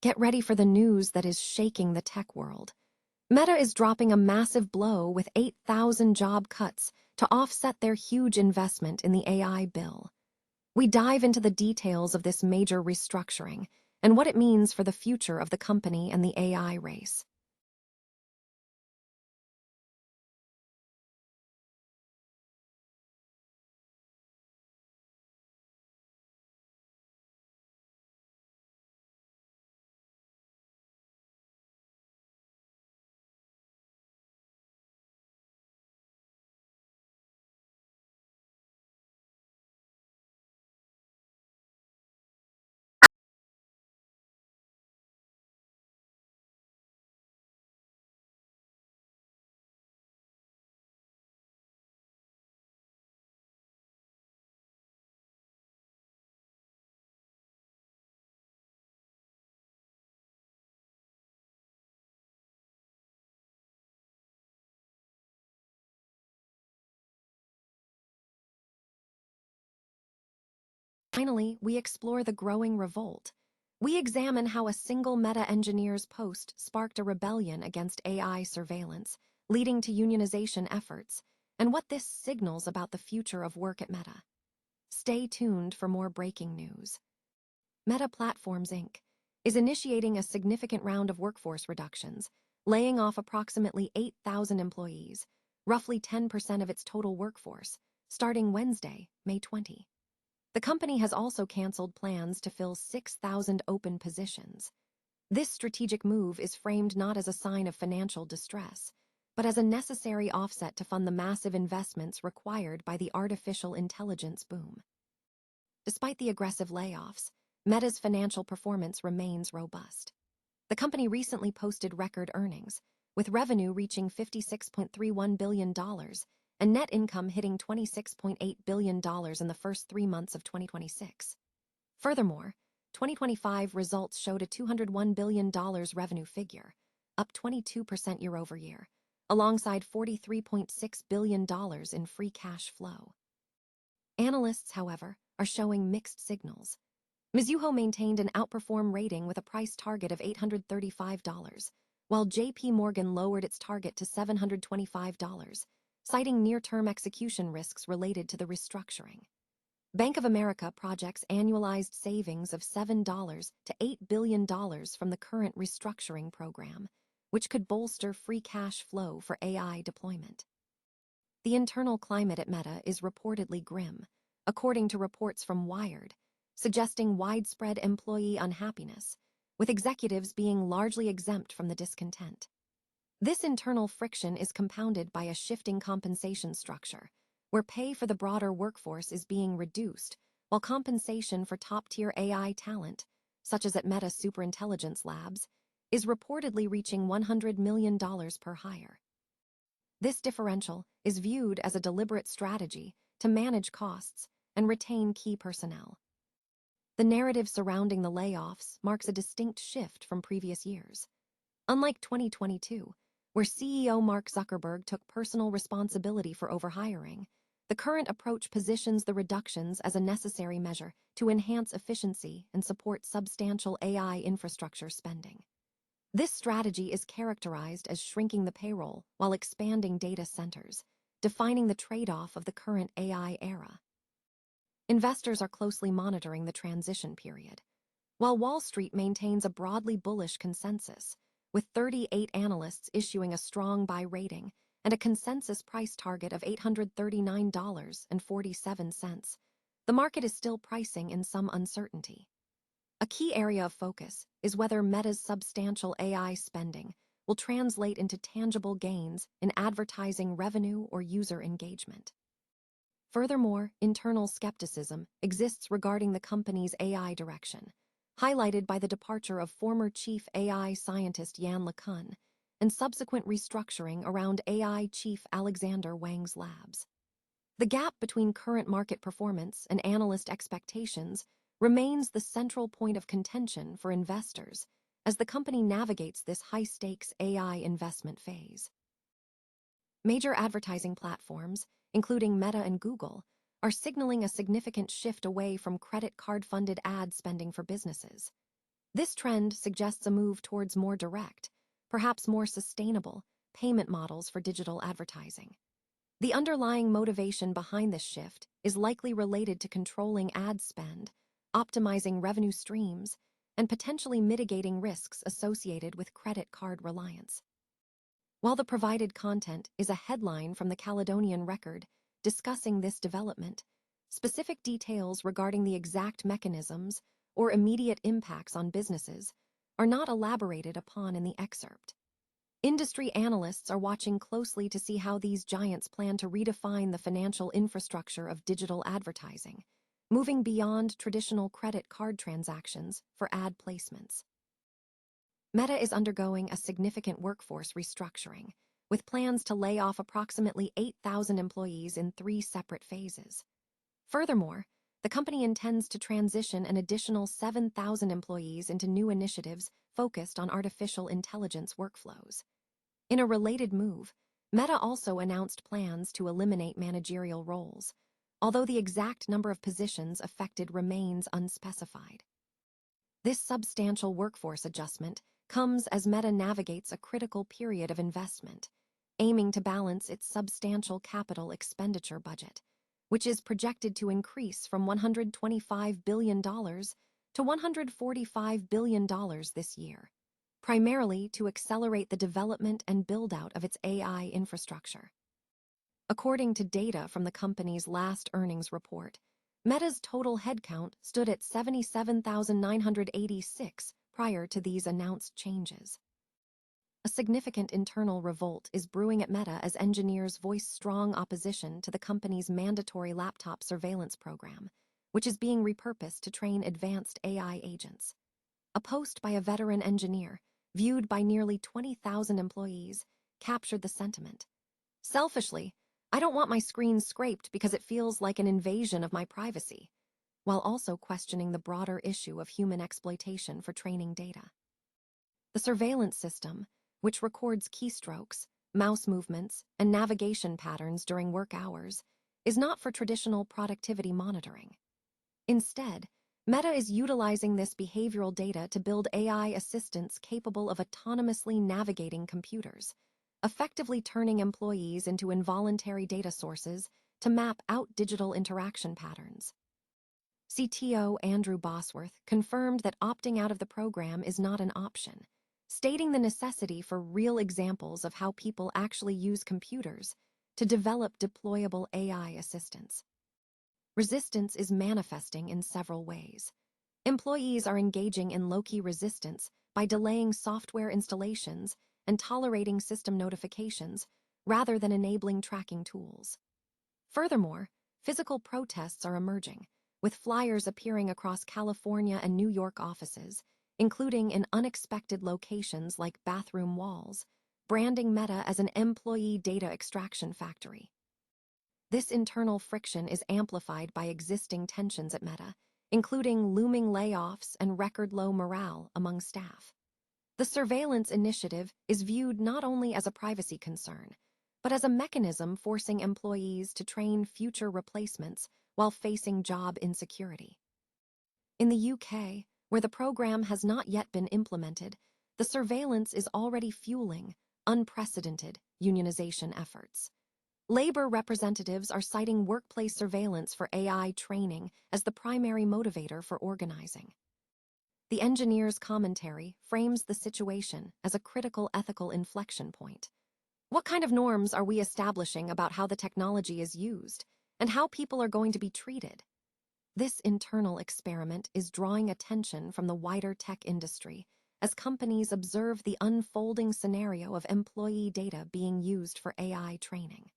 Get ready for the news that is shaking the tech world. Meta is dropping a massive blow with 8,000 job cuts to offset their huge investment in the AI bill. We dive into the details of this major restructuring and what it means for the future of the company and the AI race. Finally, we explore the growing revolt. We examine how a single Meta engineer's post sparked a rebellion against AI surveillance, leading to unionization efforts, and what this signals about the future of work at Meta. Stay tuned for more breaking news. Meta Platforms Inc. is initiating a significant round of workforce reductions, laying off approximately 8,000 employees, roughly 10% of its total workforce, starting Wednesday, May 20. The company has also canceled plans to fill 6,000 open positions. This strategic move is framed not as a sign of financial distress, but as a necessary offset to fund the massive investments required by the artificial intelligence boom. Despite the aggressive layoffs, Meta's financial performance remains robust. The company recently posted record earnings, with revenue reaching $56.31 billion and net income hitting $26.8 billion in the first 3 months of 2026. Furthermore, 2025 results showed a $201 billion revenue figure, up 22% year-over-year, alongside $43.6 billion in free cash flow. Analysts, however, are showing mixed signals. Mizuho maintained an outperform rating with a price target of $835, while JP Morgan lowered its target to $725, citing near-term execution risks related to the restructuring. Bank of America projects annualized savings of $7 to $8 billion from the current restructuring program, which could bolster free cash flow for AI deployment. The internal climate at Meta is reportedly grim, according to reports from Wired, suggesting widespread employee unhappiness, with executives being largely exempt from the discontent. This internal friction is compounded by a shifting compensation structure, where pay for the broader workforce is being reduced, while compensation for top-tier AI talent, such as at Meta Superintelligence Labs, is reportedly reaching $100 million per hire. This differential is viewed as a deliberate strategy to manage costs and retain key personnel. The narrative surrounding the layoffs marks a distinct shift from previous years. Unlike 2022, where CEO Mark Zuckerberg took personal responsibility for overhiring, the current approach positions the reductions as a necessary measure to enhance efficiency and support substantial AI infrastructure spending. This strategy is characterized as shrinking the payroll while expanding data centers, defining the trade-off of the current AI era. Investors are closely monitoring the transition period, while Wall Street maintains a broadly bullish consensus, with 38 analysts issuing a strong buy rating and a consensus price target of $839.47. The market is still pricing in some uncertainty. A key area of focus is whether Meta's substantial AI spending will translate into tangible gains in advertising revenue or user engagement. Furthermore, internal skepticism exists regarding the company's AI direction, highlighted by the departure of former chief AI scientist Yan LeCun and subsequent restructuring around AI chief Alexander Wang's labs. The gap between current market performance and analyst expectations remains the central point of contention for investors as the company navigates this high-stakes AI investment phase. Major advertising platforms, including Meta and Google, are signaling a significant shift away from credit card-funded ad spending for businesses. This trend suggests a move towards more direct, perhaps more sustainable, payment models for digital advertising. The underlying motivation behind this shift is likely related to controlling ad spend, optimizing revenue streams, and potentially mitigating risks associated with credit card reliance. While the provided content is a headline from the Caledonian Record discussing this development, specific details regarding the exact mechanisms or immediate impacts on businesses are not elaborated upon in the excerpt. Industry analysts are watching closely to see how these giants plan to redefine the financial infrastructure of digital advertising, moving beyond traditional credit card transactions for ad placements. Meta is undergoing a significant workforce restructuring, with plans to lay off approximately 8,000 employees in 3 separate phases. Furthermore, the company intends to transition an additional 7,000 employees into new initiatives focused on artificial intelligence workflows. In a related move, Meta also announced plans to eliminate managerial roles, although the exact number of positions affected remains unspecified. This substantial workforce adjustment comes as Meta navigates a critical period of investment, aiming to balance its substantial capital expenditure budget, which is projected to increase from $125 billion to $145 billion this year, primarily to accelerate the development and build-out of its AI infrastructure. According to data from the company's last earnings report, Meta's total headcount stood at 77,986 prior to these announced changes. A significant internal revolt is brewing at Meta as engineers voice strong opposition to the company's mandatory laptop surveillance program, which is being repurposed to train advanced AI agents. A post by a veteran engineer, viewed by nearly 20,000 employees, captured the sentiment. "Selfishly, I don't want my screen scraped because it feels like an invasion of my privacy," while also questioning the broader issue of human exploitation for training data. The surveillance system, which records keystrokes, mouse movements, and navigation patterns during work hours, is not for traditional productivity monitoring. Instead, Meta is utilizing this behavioral data to build AI assistants capable of autonomously navigating computers, effectively turning employees into involuntary data sources to map out digital interaction patterns. CTO Andrew Bosworth confirmed that opting out of the program is not an option, stating the necessity for real examples of how people actually use computers to develop deployable AI assistants. Resistance is manifesting in several ways. Employees are engaging in low-key resistance by delaying software installations and tolerating system notifications rather than enabling tracking tools. Furthermore, physical protests are emerging, with flyers appearing across California and New York offices, including in unexpected locations like bathroom walls, branding Meta as an employee data extraction factory. This internal friction is amplified by existing tensions at Meta, including looming layoffs and record-low morale among staff. The surveillance initiative is viewed not only as a privacy concern, but as a mechanism forcing employees to train future replacements while facing job insecurity. In the UK, where the program has not yet been implemented, the surveillance is already fueling unprecedented unionization efforts. Labor representatives are citing workplace surveillance for AI training as the primary motivator for organizing. The engineer's commentary frames the situation as a critical ethical inflection point. What kind of norms are we establishing about how the technology is used and how people are going to be treated? This internal experiment is drawing attention from the wider tech industry as companies observe the unfolding scenario of employee data being used for AI training.